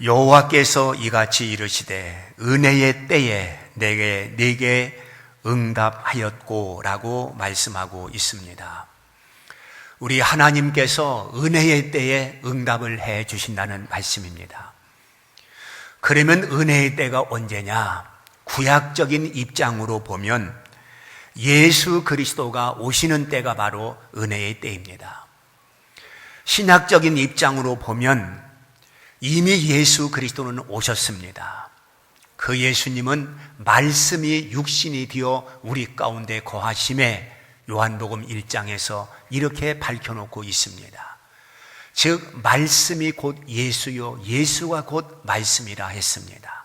여호와께서 이같이 이르시되 은혜의 때에 내게 응답하였고 라고 말씀하고 있습니다. 우리 하나님께서 은혜의 때에 응답을 해 주신다는 말씀입니다. 그러면 은혜의 때가 언제냐? 구약적인 입장으로 보면 예수 그리스도가 오시는 때가 바로 은혜의 때입니다. 신학적인 입장으로 보면 이미 예수 그리스도는 오셨습니다. 그 예수님은 말씀이 육신이 되어 우리 가운데 거하심에 요한복음 1장에서 이렇게 밝혀놓고 있습니다. 즉 말씀이 곧 예수요 예수가 곧 말씀이라 했습니다.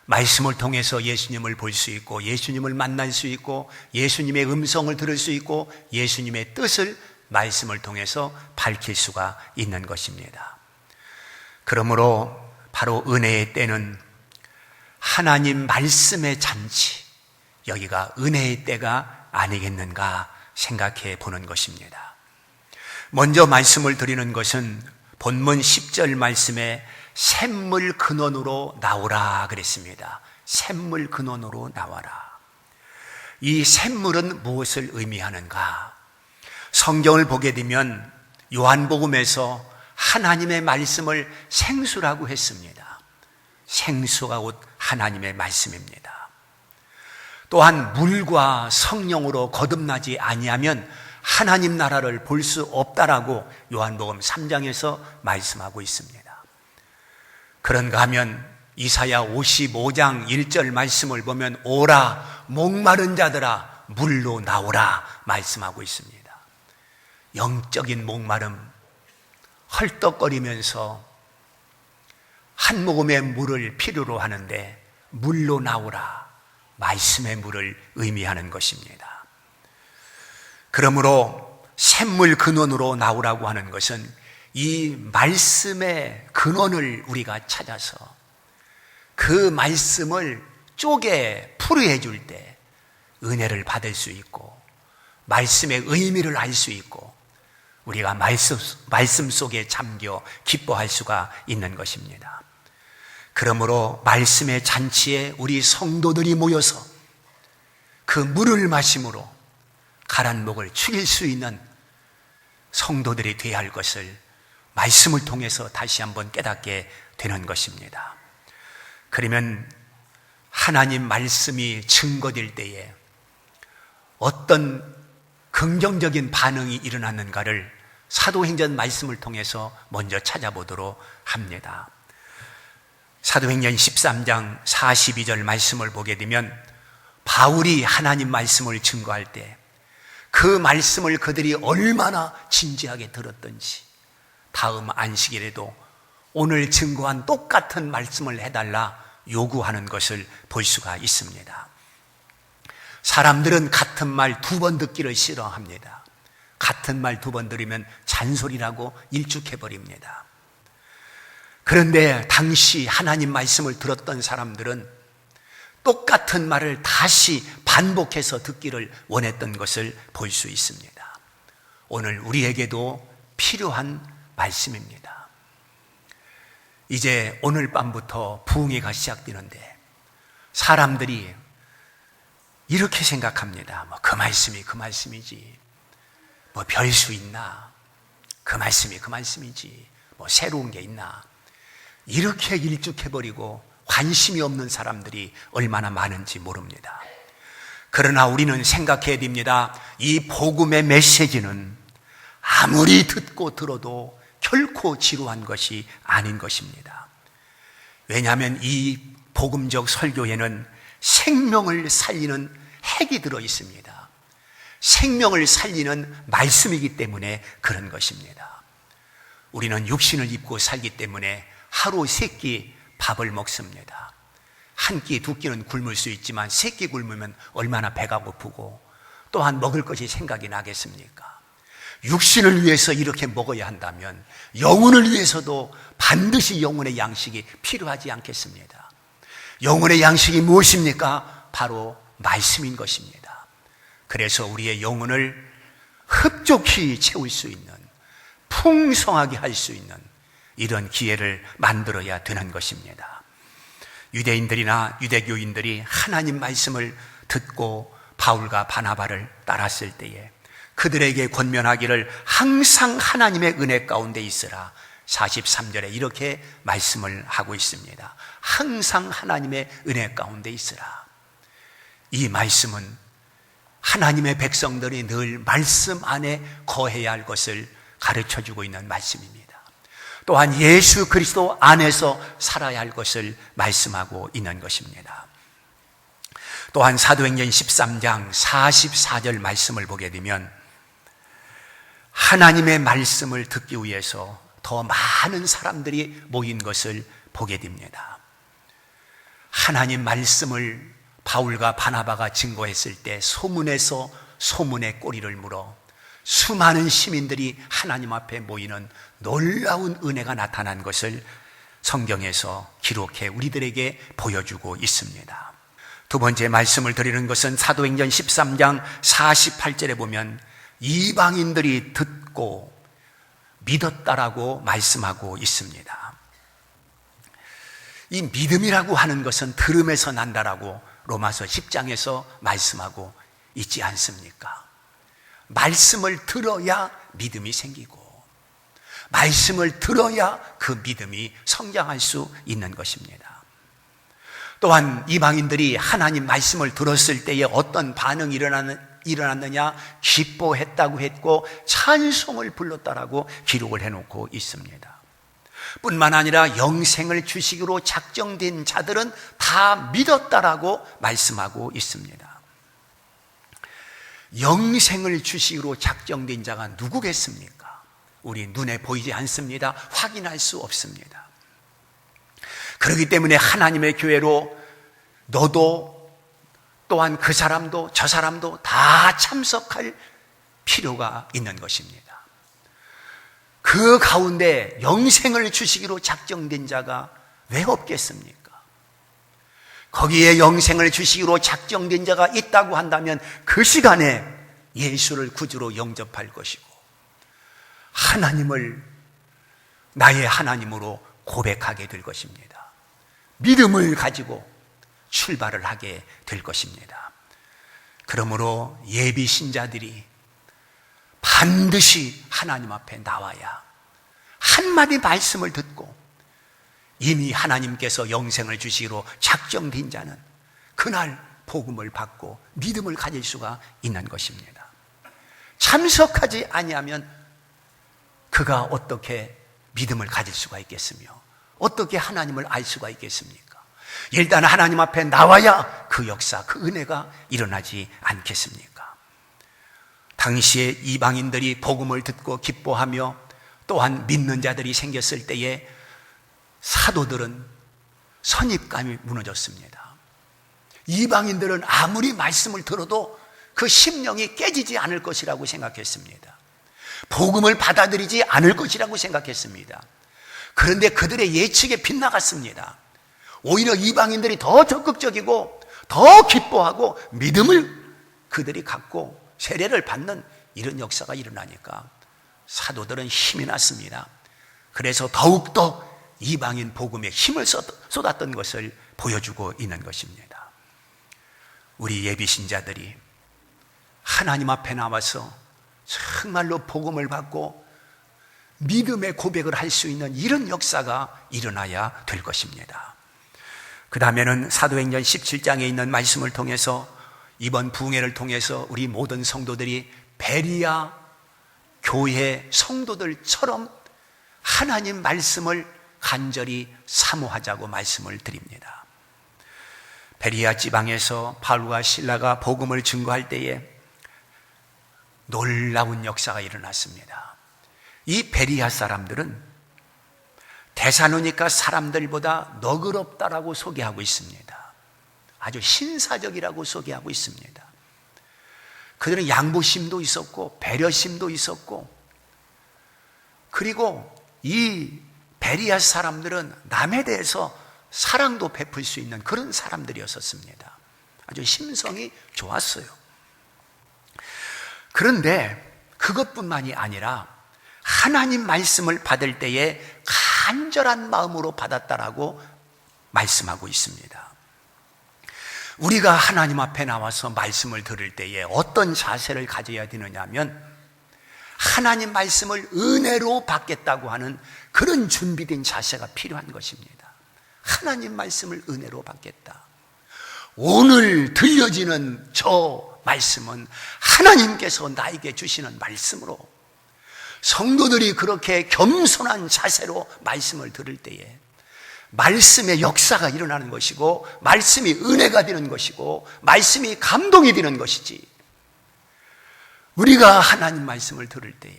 말씀을 통해서 예수님을 볼 수 있고 예수님을 만날 수 있고 예수님의 음성을 들을 수 있고 예수님의 뜻을 말씀을 통해서 밝힐 수가 있는 것입니다. 그러므로 바로 은혜의 때는 하나님 말씀의 잔치, 여기가 은혜의 때가 아니겠는가 생각해 보는 것입니다. 먼저 말씀을 드리는 것은 본문 10절 말씀에 샘물 근원으로 나오라 그랬습니다. 샘물 근원으로 나와라. 이 샘물은 무엇을 의미하는가? 성경을 보게 되면 요한복음에서 하나님의 말씀을 생수라고 했습니다. 생수가 곧 하나님의 말씀입니다. 또한 물과 성령으로 거듭나지 아니하면 하나님 나라를 볼 수 없다라고 요한복음 3장에서 말씀하고 있습니다. 그런가 하면 이사야 55장 1절 말씀을 보면 오라 목마른 자들아 물로 나오라 말씀하고 있습니다. 영적인 목마름, 헐떡거리면서 한 모금의 물을 필요로 하는데 물로 나오라, 말씀의 물을 의미하는 것입니다. 그러므로 샘물 근원으로 나오라고 하는 것은 이 말씀의 근원을 우리가 찾아서 그 말씀을 쪼개 풀이해 줄 때 은혜를 받을 수 있고 말씀의 의미를 알 수 있고 우리가 말씀 속에 잠겨 기뻐할 수가 있는 것입니다. 그러므로 말씀의 잔치에 우리 성도들이 모여서 그 물을 마심으로 가란 목을 축일 수 있는 성도들이 되어야 할 것을 말씀을 통해서 다시 한번 깨닫게 되는 것입니다. 그러면 하나님 말씀이 증거될 때에 어떤 긍정적인 반응이 일어났는가를 사도행전 말씀을 통해서 먼저 찾아보도록 합니다. 사도행전 13장 42절 말씀을 보게 되면 바울이 하나님 말씀을 증거할 때 그 말씀을 그들이 얼마나 진지하게 들었던지 다음 안식일에도 오늘 증거한 똑같은 말씀을 해달라 요구하는 것을 볼 수가 있습니다. 사람들은 같은 말 두 번 듣기를 싫어합니다. 같은 말 두 번 들으면 잔소리라고 일축해버립니다. 그런데 당시 하나님 말씀을 들었던 사람들은 똑같은 말을 다시 반복해서 듣기를 원했던 것을 볼 수 있습니다. 오늘 우리에게도 필요한 말씀입니다. 이제 오늘 밤부터 부흥회가 시작되는데 사람들이 이렇게 생각합니다. 그 말씀이 그 말씀이지. 별 수 있나? 그 말씀이 그 말씀이지. 새로운 게 있나? 이렇게 일축해버리고 관심이 없는 사람들이 얼마나 많은지 모릅니다. 그러나 우리는 생각해야 됩니다. 이 복음의 메시지는 아무리 듣고 들어도 결코 지루한 것이 아닌 것입니다. 왜냐하면 이 복음적 설교에는 생명을 살리는 핵이 들어 있습니다. 생명을 살리는 말씀이기 때문에 그런 것입니다. 우리는 육신을 입고 살기 때문에 하루 3끼 밥을 먹습니다. 한 끼, 두 끼는 굶을 수 있지만 3끼 굶으면 얼마나 배가 고프고 또한 먹을 것이 생각이 나겠습니까? 육신을 위해서 이렇게 먹어야 한다면 영혼을 위해서도 반드시 영혼의 양식이 필요하지 않겠습니다. 영혼의 양식이 무엇입니까? 바로 말씀인 것입니다. 그래서 우리의 영혼을 흡족히 채울 수 있는, 풍성하게 할 수 있는 이런 기회를 만들어야 되는 것입니다. 유대인들이나 유대교인들이 하나님 말씀을 듣고 바울과 바나바를 따랐을 때에 그들에게 권면하기를 항상 하나님의 은혜 가운데 있으라. 43절에 이렇게 말씀을 하고 있습니다. 항상 하나님의 은혜 가운데 있으라. 이 말씀은 하나님의 백성들이 늘 말씀 안에 거해야 할 것을 가르쳐주고 있는 말씀입니다. 또한 예수 그리스도 안에서 살아야 할 것을 말씀하고 있는 것입니다. 또한 사도행전 13장 44절 말씀을 보게 되면 하나님의 말씀을 듣기 위해서 더 많은 사람들이 모인 것을 보게 됩니다. 하나님 말씀을 바울과 바나바가 증거했을 때 소문에서 소문의 꼬리를 물어 수많은 시민들이 하나님 앞에 모이는 놀라운 은혜가 나타난 것을 성경에서 기록해 우리들에게 보여주고 있습니다. 두 번째 말씀을 드리는 것은 사도행전 13장 48절에 보면 이방인들이 듣고 믿었다라고 말씀하고 있습니다. 이 믿음이라고 하는 것은 들음에서 난다라고 로마서 10장에서 말씀하고 있지 않습니까? 말씀을 들어야 믿음이 생기고 말씀을 들어야 그 믿음이 성장할 수 있는 것입니다. 또한 이방인들이 하나님 말씀을 들었을 때에 어떤 반응이 일어났느냐? 기뻐했다고 했고 찬송을 불렀다라고 기록을 해놓고 있습니다. 뿐만 아니라 영생을 주시기로 작정된 자들은 다 믿었다라고 말씀하고 있습니다. 영생을 주시기로 작정된 자가 누구겠습니까? 우리 눈에 보이지 않습니다. 확인할 수 없습니다. 그렇기 때문에 하나님의 교회로 너도 또한 그 사람도 저 사람도 다 참석할 필요가 있는 것입니다. 그 가운데 영생을 주시기로 작정된 자가 왜 없겠습니까? 거기에 영생을 주시기로 작정된 자가 있다고 한다면 그 시간에 예수를 구주로 영접할 것이고 하나님을 나의 하나님으로 고백하게 될 것입니다. 믿음을 가지고 출발을 하게 될 것입니다. 그러므로 예비 신자들이 반드시 하나님 앞에 나와야 한마디 말씀을 듣고 이미 하나님께서 영생을 주시기로 작정된 자는 그날 복음을 받고 믿음을 가질 수가 있는 것입니다. 참석하지 아니하면 그가 어떻게 믿음을 가질 수가 있겠으며 어떻게 하나님을 알 수가 있겠습니까? 일단 하나님 앞에 나와야 그 역사, 그 은혜가 일어나지 않겠습니까? 당시에 이방인들이 복음을 듣고 기뻐하며 또한 믿는 자들이 생겼을 때에 사도들은 선입감이 무너졌습니다. 이방인들은 아무리 말씀을 들어도 그 심령이 깨지지 않을 것이라고 생각했습니다. 복음을 받아들이지 않을 것이라고 생각했습니다. 그런데 그들의 예측에 빗나갔습니다. 오히려 이방인들이 더 적극적이고 더 기뻐하고 믿음을 그들이 갖고 세례를 받는 이런 역사가 일어나니까 사도들은 힘이 났습니다. 그래서 더욱더 이방인 복음에 힘을 쏟았던 것을 보여주고 있는 것입니다. 우리 예비 신자들이 하나님 앞에 나와서 정말로 복음을 받고 믿음의 고백을 할 수 있는 이런 역사가 일어나야 될 것입니다. 그 다음에는 사도행전 17장에 있는 말씀을 통해서 이번 부흥회를 통해서 우리 모든 성도들이 베리아 교회 성도들처럼 하나님 말씀을 간절히 사모하자고 말씀을 드립니다. 베리아 지방에서 바울과 실라가 복음을 증거할 때에 놀라운 역사가 일어났습니다. 이 베리아 사람들은 데살로니가 사람들보다 너그럽다라고 소개하고 있습니다. 아주 신사적이라고 소개하고 있습니다. 그들은 양보심도 있었고 배려심도 있었고 그리고 이 베리아 사람들은 남에 대해서 사랑도 베풀 수 있는 그런 사람들이었습니다. 아주 심성이 좋았어요. 그런데 그것뿐만이 아니라 하나님 말씀을 받을 때에 간절한 마음으로 받았다라고 말씀하고 있습니다. 우리가 하나님 앞에 나와서 말씀을 들을 때에 어떤 자세를 가져야 되느냐 하면 하나님 말씀을 은혜로 받겠다고 하는 그런 준비된 자세가 필요한 것입니다. 하나님 말씀을 은혜로 받겠다. 오늘 들려지는 저 말씀은 하나님께서 나에게 주시는 말씀으로, 성도들이 그렇게 겸손한 자세로 말씀을 들을 때에 말씀의 역사가 일어나는 것이고, 말씀이 은혜가 되는 것이고, 말씀이 감동이 되는 것이지, 우리가 하나님 말씀을 들을 때에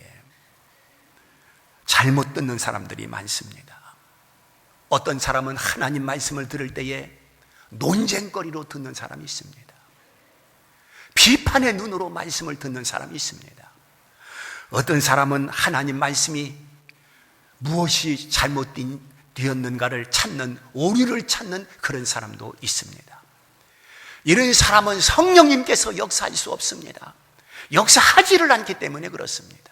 잘못 듣는 사람들이 많습니다. 어떤 사람은 하나님 말씀을 들을 때에 논쟁거리로 듣는 사람이 있습니다. 비판의 눈으로 말씀을 듣는 사람이 있습니다. 어떤 사람은 하나님 말씀이 무엇이 잘못되었는가를 찾는, 오류를 찾는 그런 사람도 있습니다. 이런 사람은 성령님께서 역사할 수 없습니다. 역사하지를 않기 때문에 그렇습니다.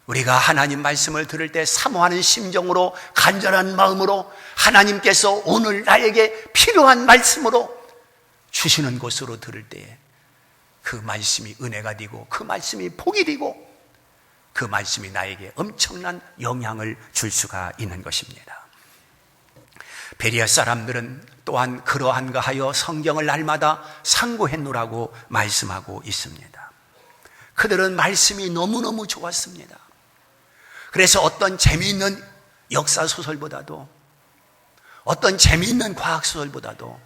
우리가 하나님 말씀을 들을 때 사모하는 심정으로, 간절한 마음으로, 하나님께서 오늘 나에게 필요한 말씀으로 주시는 것으로 들을 때에 그 말씀이 은혜가 되고, 그 말씀이 복이 되고, 그 말씀이 나에게 엄청난 영향을 줄 수가 있는 것입니다. 베리아 사람들은 또한 그러한가 하여 성경을 날마다 상고했노라고 말씀하고 있습니다. 그들은 말씀이 너무너무 좋았습니다. 그래서 어떤 재미있는 역사소설보다도, 어떤 재미있는 과학소설보다도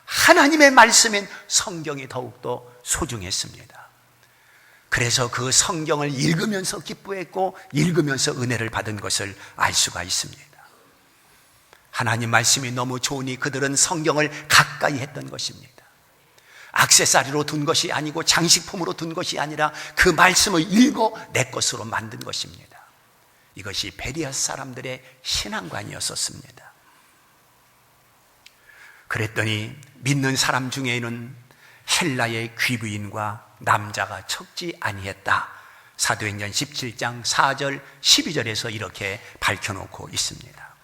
하나님의 말씀인 성경이 더욱더 소중했습니다. 그래서 그 성경을 읽으면서 기뻐했고, 읽으면서 은혜를 받은 것을 알 수가 있습니다. 하나님 말씀이 너무 좋으니 그들은 성경을 가까이 했던 것입니다. 액세서리로 둔 것이 아니고, 장식품으로 둔 것이 아니라 그 말씀을 읽어 내 것으로 만든 것입니다. 이것이 베리아 사람들의 신앙관이었었습니다. 그랬더니 믿는 사람 중에는 헬라의 귀부인과 남자가 적지 아니했다. 사도행전 17장 4절 12절에서 이렇게 밝혀놓고 있습니다.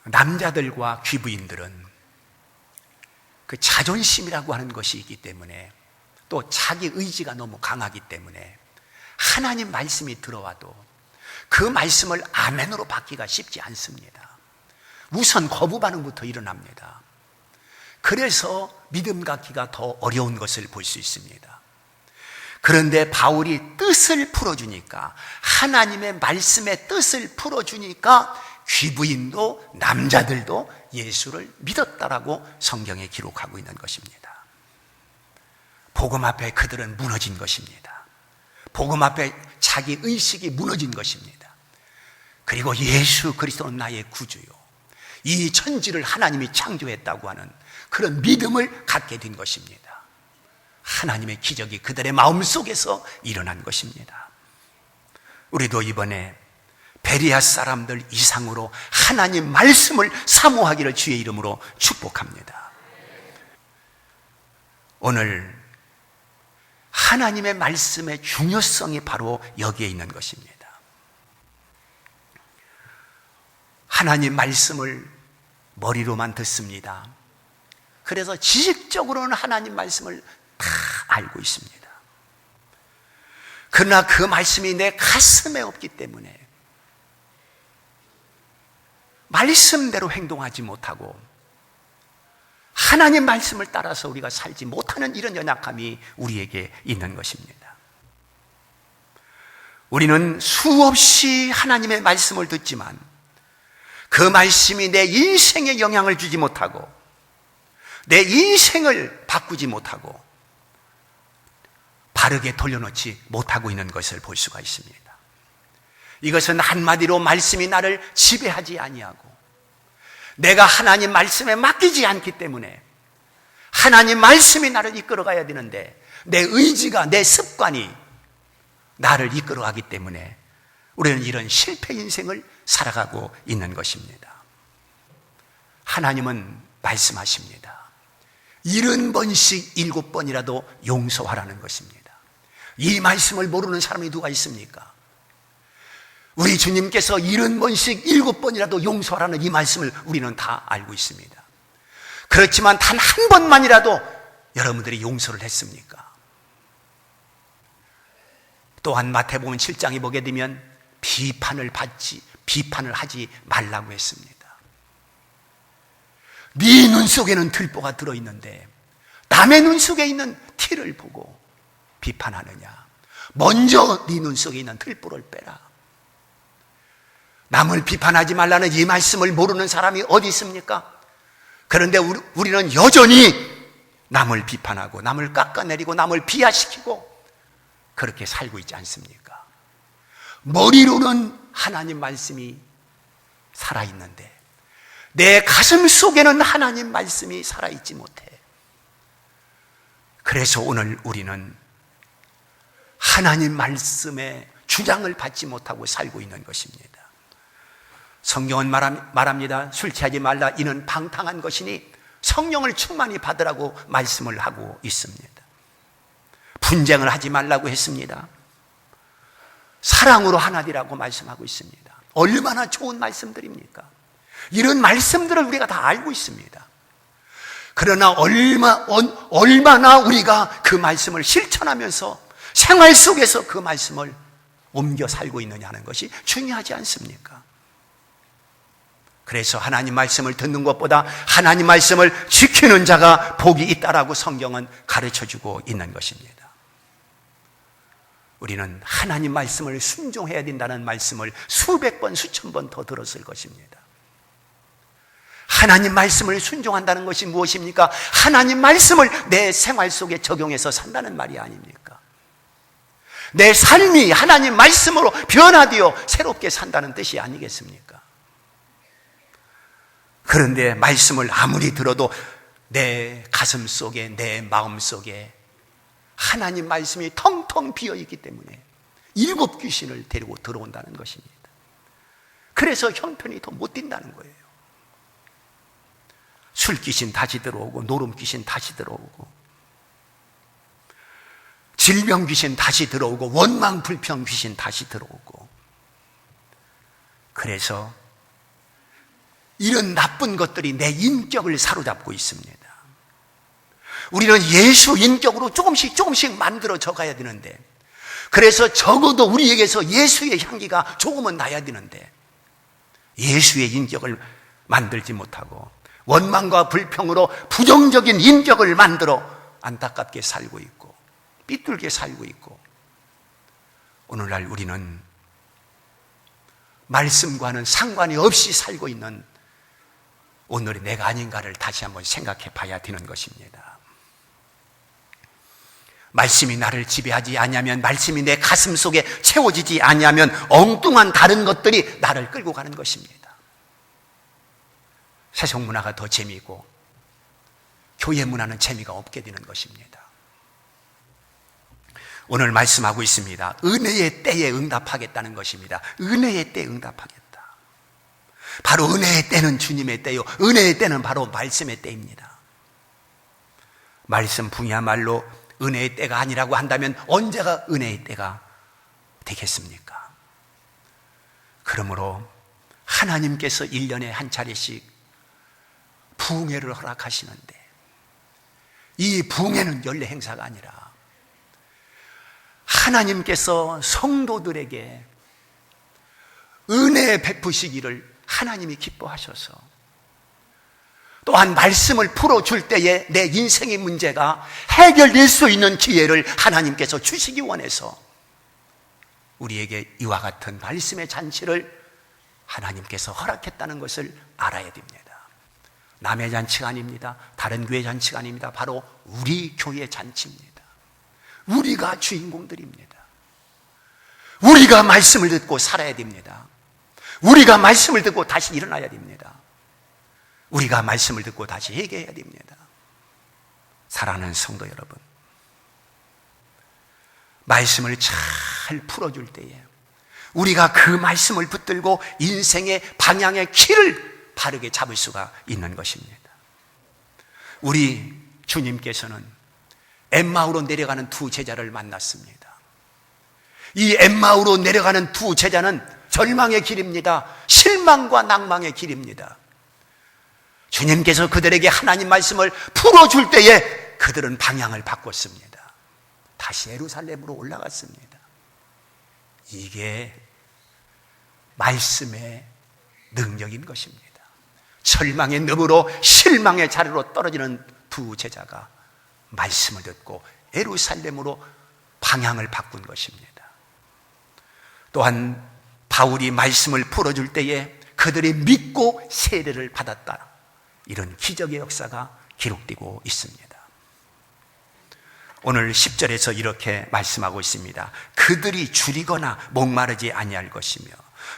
남자들과 귀부인들은 그 자존심이라고 하는 것이 있기 때문에, 또 자기 의지가 너무 강하기 때문에 하나님 말씀이 들어와도 그 말씀을 아멘으로 받기가 쉽지 않습니다. 우선 거부 반응부터 일어납니다. 그래서 믿음 갖기가 더 어려운 것을 볼 수 있습니다. 그런데 바울이 뜻을 풀어주니까, 하나님의 말씀의 뜻을 풀어주니까 귀부인도 남자들도 예수를 믿었다라고 성경에 기록하고 있는 것입니다. 복음 앞에 그들은 무너진 것입니다. 복음 앞에 자기 의식이 무너진 것입니다. 그리고 예수 그리스도는 나의 구주요, 이 천지를 하나님이 창조했다고 하는 그런 믿음을 갖게 된 것입니다. 하나님의 기적이 그들의 마음속에서 일어난 것입니다. 우리도 이번에 베리아 사람들 이상으로 하나님 말씀을 사모하기를 주의 이름으로 축복합니다. 오늘 하나님의 말씀의 중요성이 바로 여기에 있는 것입니다. 하나님 말씀을 머리로만 듣습니다. 그래서 지식적으로는 하나님 말씀을 다 알고 있습니다. 그러나 그 말씀이 내 가슴에 없기 때문에 말씀대로 행동하지 못하고 하나님 말씀을 따라서 우리가 살지 못하는 이런 연약함이 우리에게 있는 것입니다. 우리는 수없이 하나님의 말씀을 듣지만 그 말씀이 내 인생에 영향을 주지 못하고, 내 인생을 바꾸지 못하고, 바르게 돌려놓지 못하고 있는 것을 볼 수가 있습니다. 이것은 한마디로 말씀이 나를 지배하지 아니하고, 내가 하나님 말씀에 맡기지 않기 때문에, 하나님 말씀이 나를 이끌어가야 되는데 내 의지가, 내 습관이 나를 이끌어가기 때문에 우리는 이런 실패 인생을 살아가고 있는 것입니다. 하나님은 말씀하십니다. 70번씩 7번이라도 용서하라는 것입니다. 이 말씀을 모르는 사람이 누가 있습니까? 우리 주님께서 70번씩 7번이라도 용서하라는 이 말씀을 우리는 다 알고 있습니다. 그렇지만 단 한 번만이라도 여러분들이 용서를 했습니까? 또한 마태복음 7장에 보게 되면 비판을 하지 말라고 했습니다. 네 눈 속에는 들보가 들어있는데 남의 눈 속에 있는 티를 보고 비판하느냐? 먼저 네 눈 속에 있는 들보를 빼라. 남을 비판하지 말라는 이 말씀을 모르는 사람이 어디 있습니까? 그런데 우리는 여전히 남을 비판하고 남을 깎아내리고 남을 비하시키고 그렇게 살고 있지 않습니까? 머리로는 하나님 말씀이 살아있는데 내 가슴 속에는 하나님 말씀이 살아있지 못해. 그래서 오늘 우리는 하나님 말씀의 주장을 받지 못하고 살고 있는 것입니다. 성경은 말합니다. 술 취하지 말라. 이는 방탕한 것이니 성령을 충만히 받으라고 말씀을 하고 있습니다. 분쟁을 하지 말라고 했습니다. 사랑으로 하나 되라고 말씀하고 있습니다. 얼마나 좋은 말씀들입니까? 이런 말씀들을 우리가 다 알고 있습니다. 그러나 얼마나 우리가 그 말씀을 실천하면서 생활 속에서 그 말씀을 옮겨 살고 있느냐는 것이 중요하지 않습니까? 그래서 하나님 말씀을 듣는 것보다 하나님 말씀을 지키는 자가 복이 있다라고 성경은 가르쳐주고 있는 것입니다. 우리는 하나님 말씀을 순종해야 된다는 말씀을 수백 번, 수천 번 더 들었을 것입니다. 하나님 말씀을 순종한다는 것이 무엇입니까? 하나님 말씀을 내 생활 속에 적용해서 산다는 말이 아닙니까? 내 삶이 하나님 말씀으로 변화되어 새롭게 산다는 뜻이 아니겠습니까? 그런데 말씀을 아무리 들어도 내 가슴 속에, 내 마음 속에 하나님 말씀이 텅텅 비어있기 때문에 7 귀신을 데리고 들어온다는 것입니다. 그래서 형편이 더 못 뛴다는 거예요. 술 귀신 다시 들어오고, 노름 귀신 다시 들어오고, 질병 귀신 다시 들어오고, 원망 불평 귀신 다시 들어오고. 그래서 이런 나쁜 것들이 내 인격을 사로잡고 있습니다. 우리는 예수 인격으로 조금씩 만들어져 가야 되는데, 그래서 적어도 우리에게서 예수의 향기가 조금은 나야 되는데 예수의 인격을 만들지 못하고 원망과 불평으로 부정적인 인격을 만들어 안타깝게 살고 있고 삐뚤게 살고 있고, 오늘날 우리는 말씀과는 상관이 없이 살고 있는 오늘의 내가 아닌가를 다시 한번 생각해 봐야 되는 것입니다. 말씀이 나를 지배하지 아니하면, 말씀이 내 가슴 속에 채워지지 아니하면 엉뚱한 다른 것들이 나를 끌고 가는 것입니다. 세상 문화가 더 재미있고 교회 문화는 재미가 없게 되는 것입니다. 오늘 말씀하고 있습니다. 은혜의 때에 응답하겠다는 것입니다. 은혜의 때에 응답하겠다. 바로 은혜의 때는 주님의 때요, 은혜의 때는 바로 말씀의 때입니다. 말씀 붕이야말로 은혜의 때가 아니라고 한다면 언제가 은혜의 때가 되겠습니까? 그러므로 하나님께서 1년에 한 차례씩 부흥회를 허락하시는데, 이 부흥회는 연례 행사가 아니라 하나님께서 성도들에게 은혜 베푸시기를 하나님이 기뻐하셔서, 또한 말씀을 풀어줄 때에 내 인생의 문제가 해결될 수 있는 기회를 하나님께서 주시기 원해서 우리에게 이와 같은 말씀의 잔치를 하나님께서 허락했다는 것을 알아야 됩니다. 남의 잔치가 아닙니다. 다른 교회 잔치가 아닙니다. 바로 우리 교회 잔치입니다. 우리가 주인공들입니다. 우리가 말씀을 듣고 살아야 됩니다. 우리가 말씀을 듣고 다시 일어나야 됩니다. 우리가 말씀을 듣고 다시 회개해야 됩니다. 사랑하는 성도 여러분, 말씀을 잘 풀어줄 때에 우리가 그 말씀을 붙들고 인생의 방향의 키를 바르게 잡을 수가 있는 것입니다. 우리 주님께서는 엠마오로 내려가는 두 제자를 만났습니다. 이 엠마오로 내려가는 두 제자는 절망의 길입니다. 실망과 낭망의 길입니다. 주님께서 그들에게 하나님 말씀을 풀어줄 때에 그들은 방향을 바꿨습니다. 다시 예루살렘으로 올라갔습니다. 이게 말씀의 능력인 것입니다. 절망의 늪으로 실망의 자리로 떨어지는 두 제자가 말씀을 듣고 예루살렘으로 방향을 바꾼 것입니다. 또한 바울이 말씀을 풀어줄 때에 그들이 믿고 세례를 받았다. 이런 기적의 역사가 기록되고 있습니다. 오늘 10절에서 이렇게 말씀하고 있습니다. 그들이 줄이거나 목마르지 아니할 것이며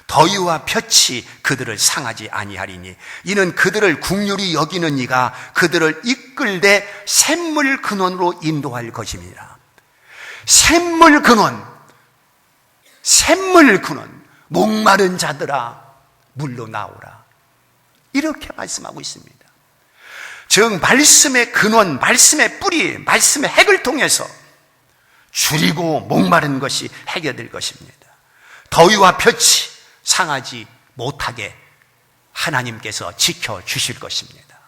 더위와 볕이 그들을 상하지 아니하리니 이는 그들을 긍휼히 여기는 이가 그들을 이끌되 샘물 근원으로 인도할 것입니다. 샘물 근원, 목마른 자들아 물로 나오라. 이렇게 말씀하고 있습니다. 즉 말씀의 근원, 말씀의 뿌리, 말씀의 핵을 통해서 줄이고 목마른 것이 해결될 것입니다. 더위와 볕이 상하지 못하게 하나님께서 지켜주실 것입니다.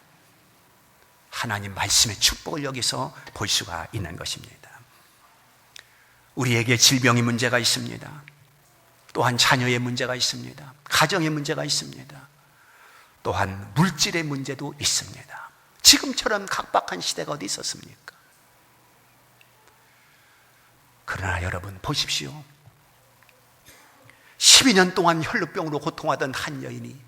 하나님 말씀의 축복을 여기서 볼 수가 있는 것입니다. 우리에게 질병의 문제가 있습니다. 또한 자녀의 문제가 있습니다. 가정의 문제가 있습니다. 또한 물질의 문제도 있습니다. 지금처럼 각박한 시대가 어디 있었습니까? 그러나 여러분 보십시오. 12년 동안 혈루병으로 고통하던 한 여인이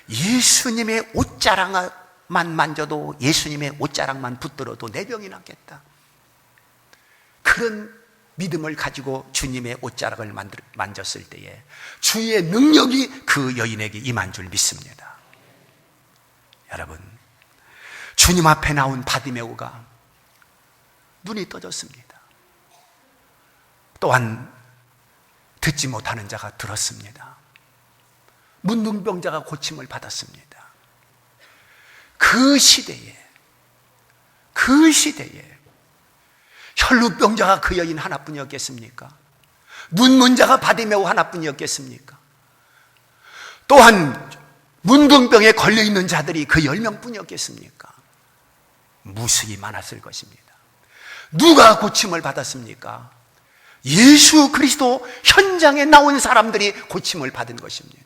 예수님의 옷자락만 만져도, 예수님의 옷자락만 붙들어도 내 병이 낫겠다. 그런 믿음을 가지고 주님의 옷자락을 만졌을 때에 주의 능력이 그 여인에게 임한 줄 믿습니다. 여러분, 주님 앞에 나온 바디메오가 눈이 떠졌습니다. 또한 듣지 못하는 자가 들었습니다. 문둥병자가 고침을 받았습니다. 그 시대에 혈루병자가 그 여인 하나뿐이었겠습니까? 눈문자가 바디메오 하나뿐이었겠습니까? 또한 문둥병에 걸려있는 자들이 그 10명뿐이었겠습니까? 무수히 많았을 것입니다. 누가 고침을 받았습니까? 예수 그리스도 현장에 나온 사람들이 고침을 받은 것입니다.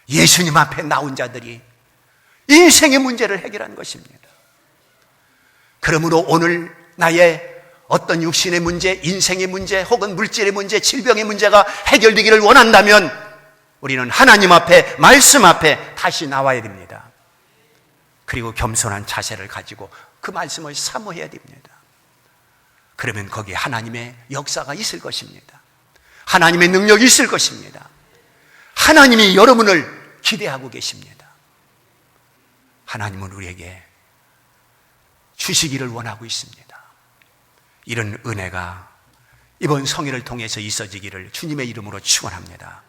예수님 앞에 나온 자들이 인생의 문제를 해결한 것입니다. 그러므로 오늘 나의 어떤 육신의 문제, 인생의 문제, 혹은 물질의 문제, 질병의 문제가 해결되기를 원한다면 우리는 하나님 앞에, 말씀 앞에 다시 나와야 됩니다. 그리고 겸손한 자세를 가지고 그 말씀을 사모해야 됩니다. 그러면 거기에 하나님의 역사가 있을 것입니다. 하나님의 능력이 있을 것입니다. 하나님이 여러분을 기대하고 계십니다. 하나님은 우리에게 주시기를 원하고 있습니다. 이런 은혜가 이번 성회를 통해서 있어지기를 주님의 이름으로 축원합니다.